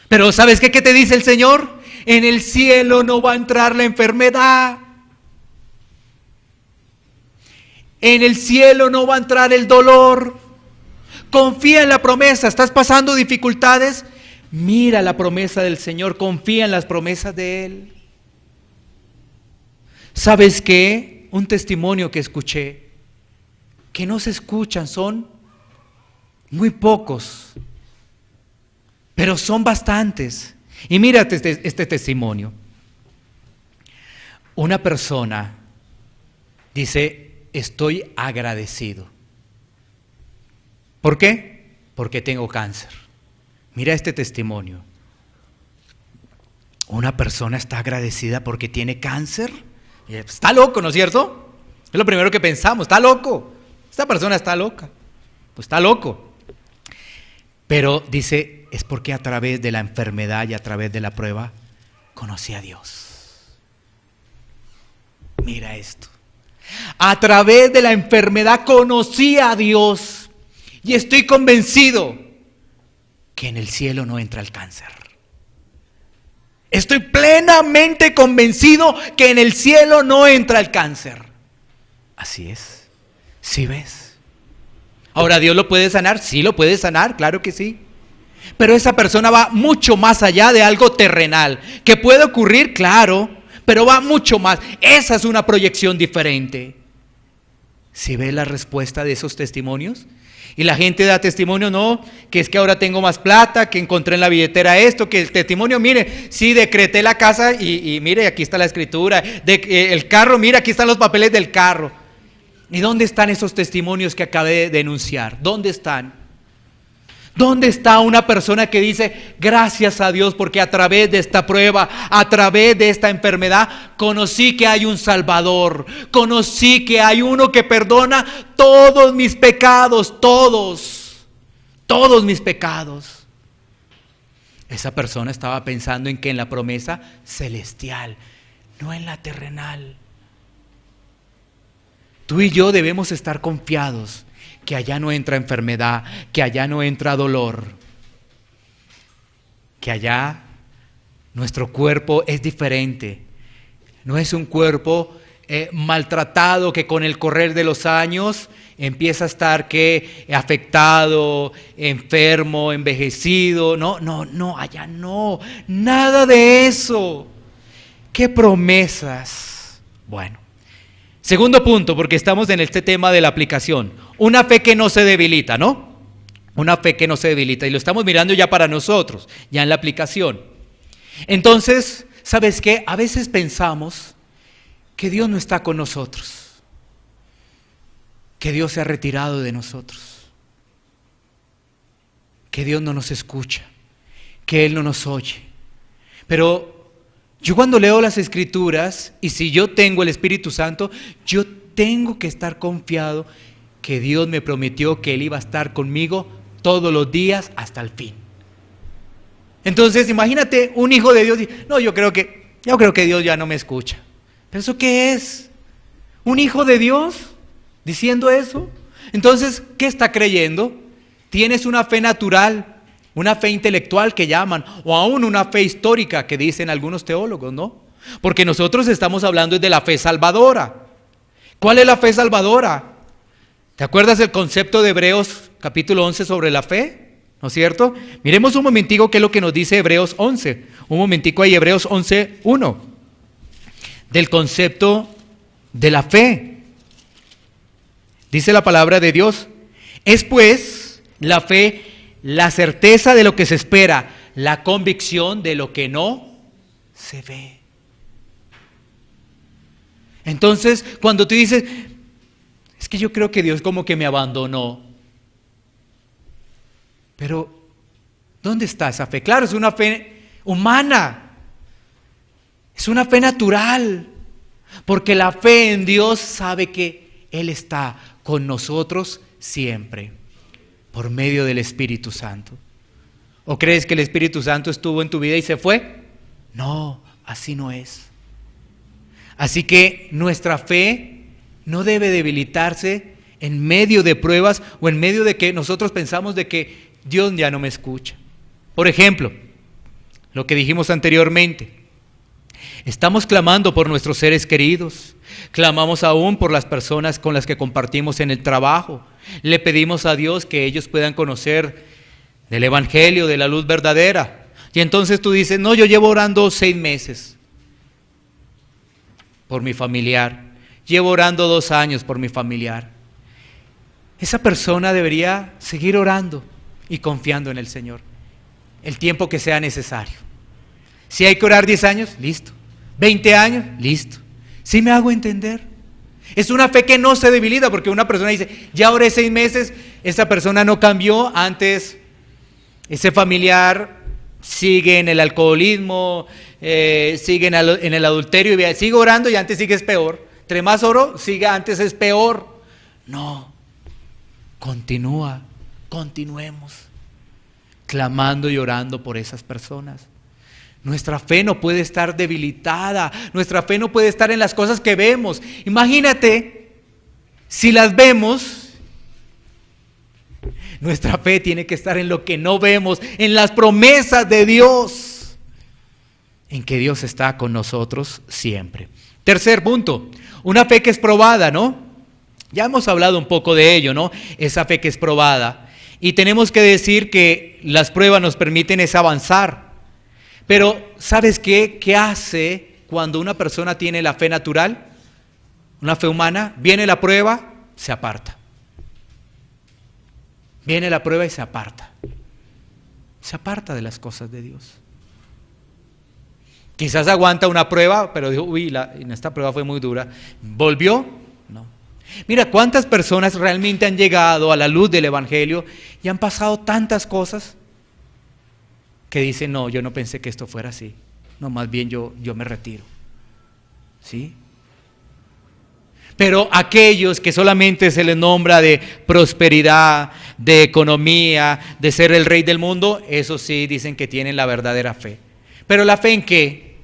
pero ¿sabes qué? ¿Qué te dice el Señor? En el cielo no va a entrar la enfermedad. En el cielo no va a entrar el dolor. Confía en la promesa. ¿Estás pasando dificultades? Mira la promesa del Señor. Confía en las promesas de Él. ¿Sabes qué? Un testimonio que escuché, que no se escuchan, son muy pocos, pero son bastantes. Y mírate este testimonio. Una persona dice, estoy agradecido. ¿Por qué? Porque tengo cáncer. Mira este testimonio. Una persona está agradecida porque tiene cáncer. Está loco, ¿no es cierto? Es lo primero que pensamos, está loco. Esta persona está loca, pues está loco. Pero dice, es porque a través de la enfermedad y a través de la prueba, conocí a Dios. Mira esto. A través de la enfermedad conocí a Dios. Y estoy convencido que en el cielo no entra el cáncer. Estoy plenamente convencido que en el cielo no entra el cáncer. Así es. ¿Sí ves? Ahora, ¿Dios lo puede sanar? Sí, lo puede sanar, claro que sí. Pero esa persona va mucho más allá de algo terrenal. ¿Que puede ocurrir? Claro, pero va mucho más. Esa es una proyección diferente. ¿Sí ves la respuesta de esos testimonios? Y la gente da testimonio, no, que es que ahora tengo más plata, que encontré en la billetera esto, que el testimonio, mire, sí, decreté la casa y mire, aquí está la escritura. El carro, mire, aquí están los papeles del carro. ¿Y dónde están esos testimonios que acabé de denunciar? ¿Dónde están? ¿Dónde está una persona que dice, gracias a Dios porque a través de esta prueba, a través de esta enfermedad, conocí que hay un Salvador, conocí que hay uno que perdona todos mis pecados, todos mis pecados? Esa persona estaba pensando en que en la promesa celestial, no en la terrenal. Tú y yo debemos estar confiados que allá no entra enfermedad, que allá no entra dolor, que allá nuestro cuerpo es diferente. No es un cuerpo maltratado que con el correr de los años empieza a estar afectado, enfermo, envejecido. No, allá no, nada de eso. ¿Qué promesas? Bueno, segundo punto, porque estamos en este tema de la aplicación. Una fe que no se debilita, ¿no? Una fe que no se debilita. Y lo estamos mirando ya para nosotros, ya en la aplicación. Entonces, ¿sabes qué? A veces pensamos que Dios no está con nosotros, que Dios se ha retirado de nosotros, que Dios no nos escucha, que Él no nos oye. Pero yo cuando leo las Escrituras, y si yo tengo el Espíritu Santo, yo tengo que estar confiado que Dios me prometió que Él iba a estar conmigo todos los días hasta el fin. Entonces, imagínate un hijo de Dios, no, yo creo que Dios ya no me escucha. ¿Pero eso qué es? ¿Un hijo de Dios diciendo eso? Entonces, ¿qué está creyendo? Tienes una fe natural, una fe intelectual que llaman, o aún una fe histórica que dicen algunos teólogos, ¿no? Porque nosotros estamos hablando de la fe salvadora. ¿Cuál es la fe salvadora? ¿Te acuerdas del concepto de Hebreos capítulo 11 sobre la fe? ¿No es cierto? Miremos un momentico qué es lo que nos dice Hebreos 11. Un momentico ahí, Hebreos 11:1. Del concepto de la fe. Dice la palabra de Dios: es pues la fe la certeza de lo que se espera, la convicción de lo que no se ve. Entonces, cuando tú dices, es que yo creo que Dios como que me abandonó. Pero, ¿dónde está esa fe? Claro, es una fe humana. Es una fe natural. Porque la fe en Dios sabe que Él está con nosotros siempre. Por medio del Espíritu Santo. ¿O crees que el Espíritu Santo estuvo en tu vida y se fue? No, así no es. Así que nuestra fe no debe debilitarse en medio de pruebas o en medio de que nosotros pensamos de que Dios ya no me escucha. Por ejemplo, lo que dijimos anteriormente, estamos clamando por nuestros seres queridos, clamamos aún por las personas con las que compartimos en el trabajo, le pedimos a Dios que ellos puedan conocer del Evangelio, de la luz verdadera. Y entonces tú dices, no, yo llevo orando 6 meses por mi familiar, llevo orando 2 años por mi familiar. Esa persona debería seguir orando y confiando en el Señor, el tiempo que sea necesario. Si hay que orar 10 años, listo. 20 años, listo. ¿Sí me hago entender? Es una fe que no se debilita, porque una persona dice, ya oré 6 meses, esa persona no cambió, antes ese familiar sigue en el alcoholismo, sigue en el adulterio, y sigue orando y antes sigue es peor. Entre más oro, sigue antes es peor. No, continuemos clamando y orando por esas personas. Nuestra fe no puede estar debilitada, nuestra fe no puede estar en las cosas que vemos. Imagínate, si las vemos, nuestra fe tiene que estar en lo que no vemos, en las promesas de Dios, en que Dios está con nosotros siempre. Tercer punto, una fe que es probada, ¿no? Ya hemos hablado un poco de ello, ¿no? Esa fe que es probada. Y tenemos que decir que las pruebas nos permiten es avanzar. Pero, ¿sabes qué? ¿Qué hace cuando una persona tiene la fe natural? Una fe humana, viene la prueba, se aparta. Viene la prueba y se aparta. Se aparta de las cosas de Dios. Quizás aguanta una prueba, pero dijo, esta prueba fue muy dura. ¿Volvió? No. Mira, ¿cuántas personas realmente han llegado a la luz del Evangelio y han pasado tantas cosas que dicen, no, yo no pensé que esto fuera así. No, más bien yo me retiro. ¿Sí? Pero aquellos que solamente se les nombra de prosperidad, de economía, de ser el rey del mundo, eso sí dicen que tienen la verdadera fe. Pero ¿la fe en qué?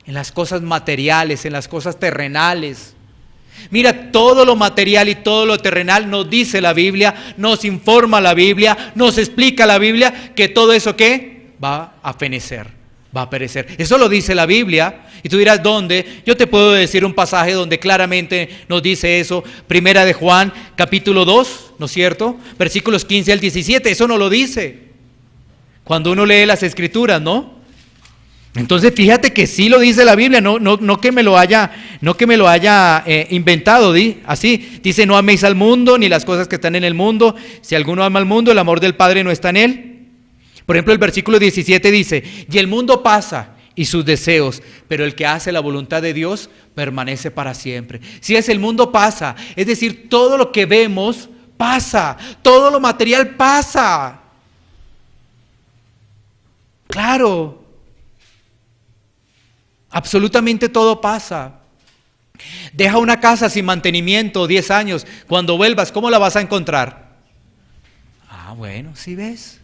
En las cosas materiales, en las cosas terrenales. Mira, todo lo material y todo lo terrenal nos dice la Biblia, nos informa la Biblia, nos explica la Biblia que todo eso ¿qué? Va a fenecer, va a perecer. Eso lo dice la Biblia. Y tú dirás, ¿dónde? Yo te puedo decir un pasaje donde claramente nos dice eso. Primera de Juan, capítulo 2, ¿no es cierto? Versículos 15 al 17, eso no lo dice. Cuando uno lee las Escrituras, ¿no? Entonces fíjate que sí lo dice la Biblia, no que me lo haya inventado, así dice: no améis al mundo ni las cosas que están en el mundo. Si alguno ama al mundo, el amor del Padre no está en él. Por ejemplo, el versículo 17 dice: y el mundo pasa y sus deseos, pero el que hace la voluntad de Dios permanece para siempre. Si es el mundo pasa, es decir, todo lo que vemos pasa, todo lo material pasa. Claro. Absolutamente todo pasa. Deja una casa sin mantenimiento 10 años. Cuando vuelvas, ¿cómo la vas a encontrar? Ah, bueno, ¿sí ves?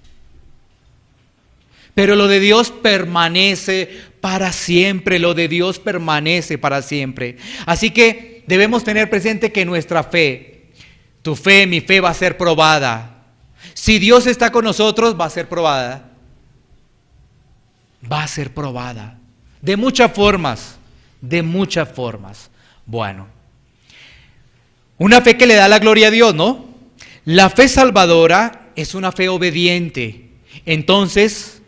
Pero lo de Dios permanece para siempre. Lo de Dios permanece para siempre. Así que debemos tener presente que nuestra fe, tu fe, mi fe va a ser probada. Si Dios está con nosotros, va a ser probada. Va a ser probada. De muchas formas, de muchas formas. Bueno, una fe que le da la gloria a Dios, ¿no? La fe salvadora es una fe obediente. Entonces,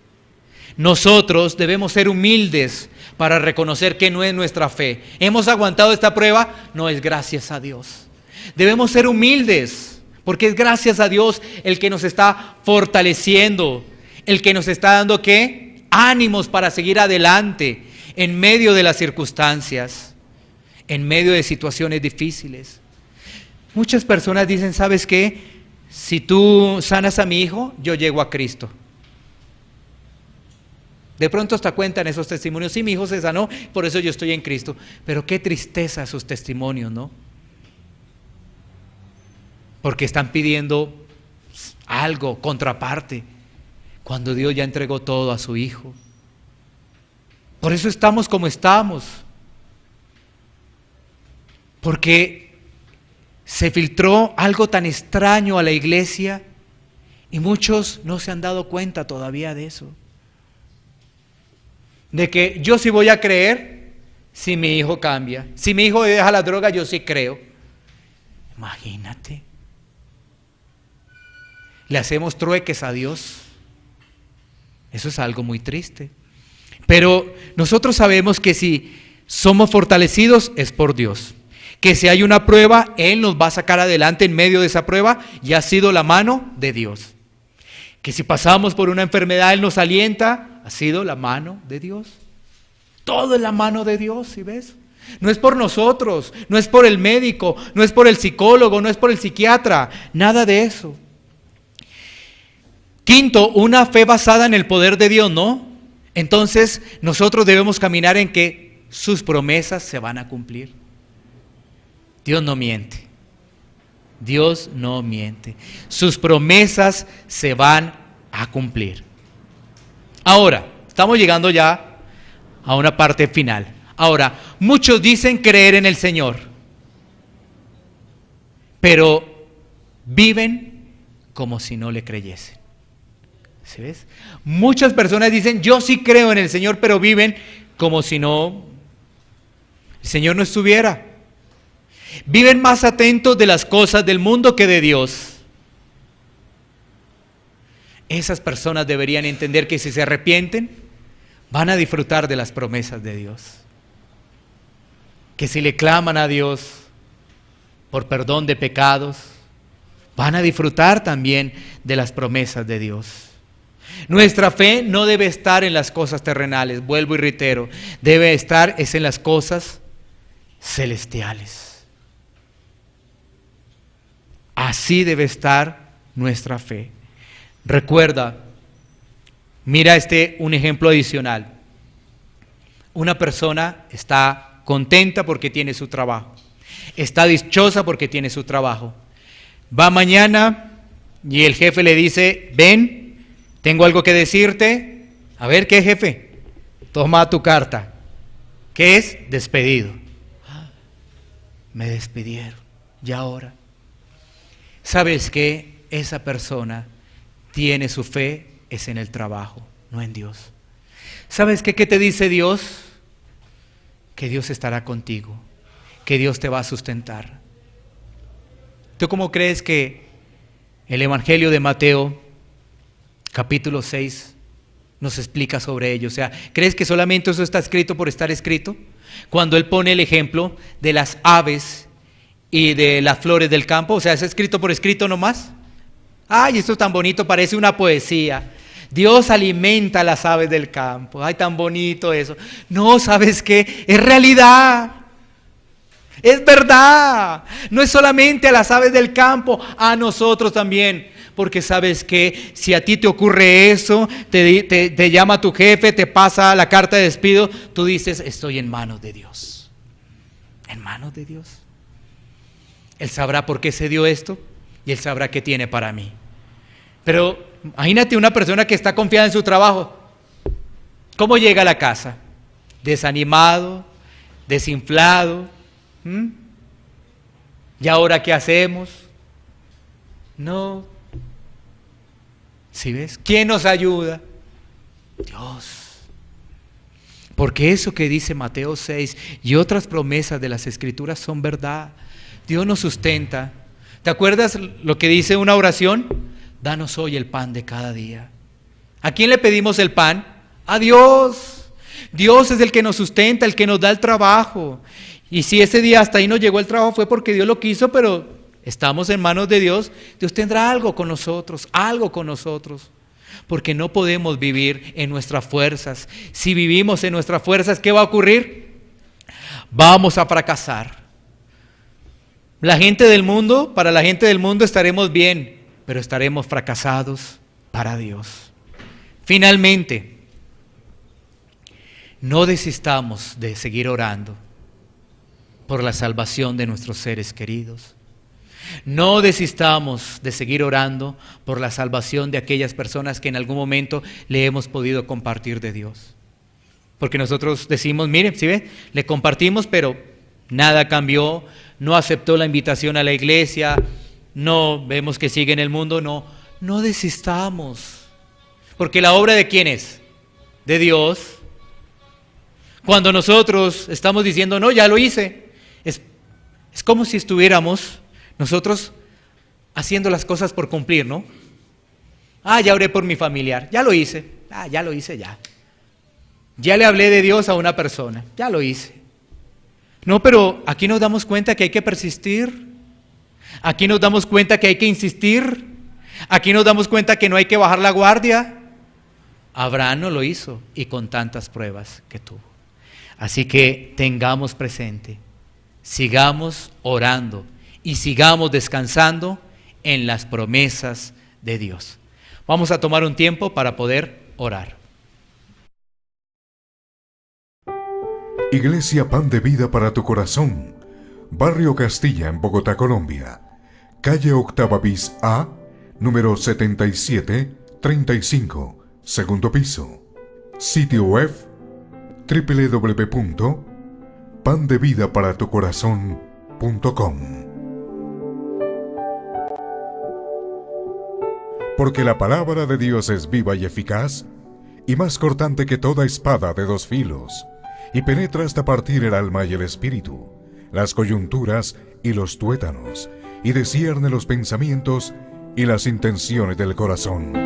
nosotros debemos ser humildes para reconocer que no es nuestra fe. ¿Hemos aguantado esta prueba? No, es gracias a Dios. Debemos ser humildes, porque es gracias a Dios el que nos está fortaleciendo, el que nos está dando ¿qué? Ánimos para seguir adelante en medio de las circunstancias, en medio de situaciones difíciles. Muchas personas dicen, ¿sabes qué? Si tú sanas a mi hijo, yo llego a Cristo. De pronto hasta cuentan esos testimonios: sí, mi hijo se sanó, por eso yo estoy en Cristo. Pero qué tristeza esos testimonios, ¿no? Porque están pidiendo algo, contraparte, cuando Dios ya entregó todo a su Hijo. Por eso estamos como estamos. Porque se filtró algo tan extraño a la iglesia y muchos no se han dado cuenta todavía de eso. De que yo sí voy a creer si mi hijo cambia. Si mi hijo deja la droga, yo sí creo. Imagínate. Le hacemos trueques a Dios. Eso es algo muy triste. Pero nosotros sabemos que si somos fortalecidos es por Dios. Que si hay una prueba, Él nos va a sacar adelante en medio de esa prueba y ha sido la mano de Dios. Que si pasamos por una enfermedad, Él nos alienta, ha sido la mano de Dios. Todo es la mano de Dios, ¿sí ves? No es por nosotros, no es por el médico, no es por el psicólogo, no es por el psiquiatra, nada de eso. Quinto, una fe basada en el poder de Dios, ¿no? Entonces, nosotros debemos caminar en que sus promesas se van a cumplir. Dios no miente. Dios no miente. Sus promesas se van a cumplir. Ahora, estamos llegando ya a una parte final. Ahora, muchos dicen creer en el Señor, pero viven como si no le creyesen. ¿Sí ves? Muchas personas dicen, yo sí creo en el Señor, pero viven como si no, el Señor no estuviera. Viven más atentos de las cosas del mundo que de Dios. Esas personas deberían entender que si se arrepienten, van a disfrutar de las promesas de Dios. Que si le claman a Dios por perdón de pecados, van a disfrutar también de las promesas de Dios. Nuestra fe no debe estar en las cosas terrenales, vuelvo y reitero, debe estar en las cosas celestiales. Así debe estar nuestra fe. Recuerda, mira un ejemplo adicional. Una persona está contenta porque tiene su trabajo, está dichosa porque tiene su trabajo. Va mañana, y el jefe le dice, ven, tengo algo que decirte. A ver, ¿qué, jefe? Toma tu carta. ¿Qué es? Despedido. Me despidieron. ¿Y ahora? ¿Sabes qué? Esa persona tiene su fe es en el trabajo, no en Dios. ¿Sabes qué? ¿Qué te dice Dios? Que Dios estará contigo, que Dios te va a sustentar. ¿Tú cómo crees que el Evangelio de Mateo, capítulo 6, nos explica sobre ello? O sea, ¿crees que solamente eso está escrito por estar escrito? Cuando Él pone el ejemplo de las aves y de las flores del campo, o sea, ¿es escrito por escrito nomás? Ay, esto es tan bonito, parece una poesía. Dios alimenta a las aves del campo. Ay, tan bonito eso. No, ¿sabes qué? Es realidad. Es verdad. No es solamente a las aves del campo, a nosotros también. Porque sabes que si a ti te ocurre eso, te llama tu jefe, te pasa la carta de despido, tú dices, estoy en manos de Dios. En manos de Dios. Él sabrá por qué se dio esto y Él sabrá qué tiene para mí. Pero imagínate una persona que está confiada en su trabajo. ¿Cómo llega a la casa? Desanimado, desinflado. ¿Y ahora qué hacemos? No. ¿Sí ves? ¿Quién nos ayuda? Dios. Porque eso que dice Mateo 6 y otras promesas de las Escrituras son verdad. Dios nos sustenta. ¿Te acuerdas lo que dice una oración? Danos hoy el pan de cada día. ¿A quién le pedimos el pan? A Dios. Dios es el que nos sustenta, el que nos da el trabajo. Y si ese día hasta ahí no llegó el trabajo fue porque Dios lo quiso, pero estamos en manos de Dios. Dios tendrá algo con nosotros, porque no podemos vivir en nuestras fuerzas. Si vivimos en nuestras fuerzas, ¿qué va a ocurrir? Vamos a fracasar. La gente del mundo, para la gente del mundo estaremos bien, pero estaremos fracasados para Dios. Finalmente, no desistamos de seguir orando por la salvación de nuestros seres queridos. No desistamos de seguir orando por la salvación de aquellas personas que en algún momento le hemos podido compartir de Dios. Porque nosotros decimos, miren, ¿sí ve? Le compartimos, pero nada cambió, no aceptó la invitación a la iglesia, no vemos que sigue en el mundo, no desistamos. Porque la obra ¿de quién es? De Dios. Cuando nosotros estamos diciendo, no, ya lo hice, es como si estuviéramos nosotros haciendo las cosas por cumplir, ¿no? Ya oré por mi familiar, ya lo hice, ya lo hice ya. Ya le hablé de Dios a una persona, ya lo hice. No, pero aquí nos damos cuenta que hay que persistir. Aquí nos damos cuenta que hay que insistir. Aquí nos damos cuenta que no hay que bajar la guardia. Abraham no lo hizo y con tantas pruebas que tuvo. Así que tengamos presente, sigamos orando y sigamos descansando en las promesas de Dios. Vamos a tomar un tiempo para poder orar. Iglesia Pan de Vida para tu Corazón, Barrio Castilla en Bogotá, Colombia. Calle Octava bis A, número 7735, segundo piso. Sitio web www.pandevidaparatucorazon.com. Porque la palabra de Dios es viva y eficaz, y más cortante que toda espada de dos filos, y penetra hasta partir el alma y el espíritu, las coyunturas y los tuétanos, y discierne los pensamientos y las intenciones del corazón.